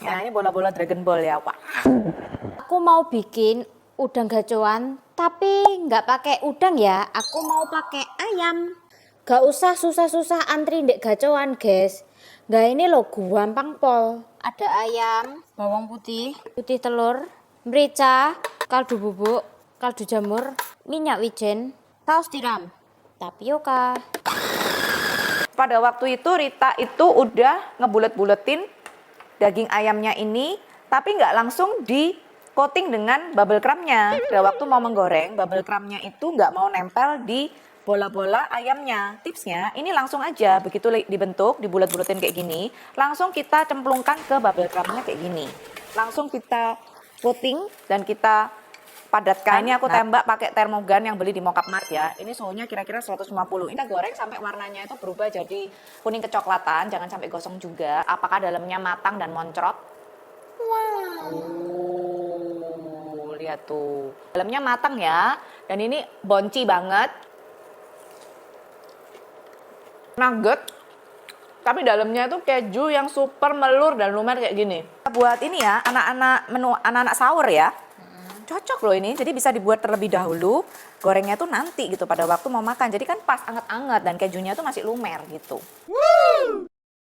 Ya, ini bola-bola Dragon Ball ya, Pak. Aku mau bikin udang gacoan, tapi nggak pakai udang ya. Aku mau pakai ayam. Gak usah susah-susah antri ndek gacoan, guys. Nggak ini loh gampang pol. Ada ayam, bawang putih, putih telur, merica, kaldu bubuk, kaldu jamur, minyak wijen, saus tiram, tapioka. Pada waktu itu Rita itu udah ngebulet-buletin daging ayamnya ini, tapi nggak langsung di coating dengan bubble crumbnya. Pada waktu mau menggoreng, bubble crumbnya itu nggak mau nempel di bola-bola ayamnya. Tipsnya, ini langsung aja, begitu dibentuk, dibulet-buletin kayak gini, langsung kita cemplungkan ke bubble crumbnya kayak gini. Langsung kita coating dan kita padatkan. Ini aku tembak pakai termogan yang beli di Mokap Mart ya. Ini suhunya kira-kira 150. Ini kita goreng sampai warnanya itu berubah jadi kuning kecoklatan, jangan sampai gosong juga. Apakah dalamnya matang dan moncrot? Wow. Lihat tuh. Dalamnya matang ya. Dan ini bonci banget. Nugget. Tapi dalamnya itu keju yang super melur dan lumer kayak gini. Buat ini ya, anak-anak menu anak-anak sahur ya. Cocok loh ini, jadi bisa dibuat terlebih dahulu, gorengnya tuh nanti gitu pada waktu mau makan. Jadi kan pas anget-anget dan kejunya tuh masih lumer gitu.